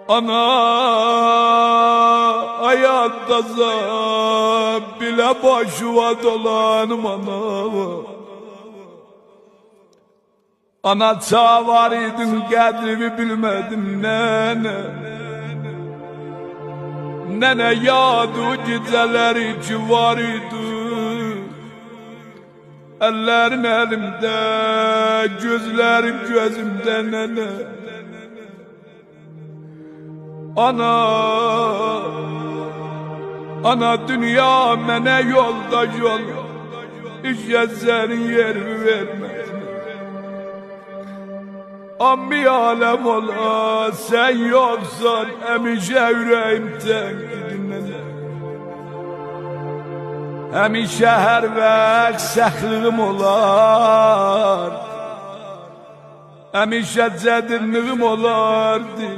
Ana hayatta bile başıma dolanım ana. Ana çağ idin kadrimi bilmedim nene. Nene yadı geceleri ki var idi. Ellerin elimde, gözlerim gözümde nene. Ana dünya mene yolda yol, işe senin yerimi vermez. Ammi alem ola, sen yoksan emişe yüreğim tenkidin nene. Hemişe her vəq səxlığım olar, hemişe cədinliğim olardı.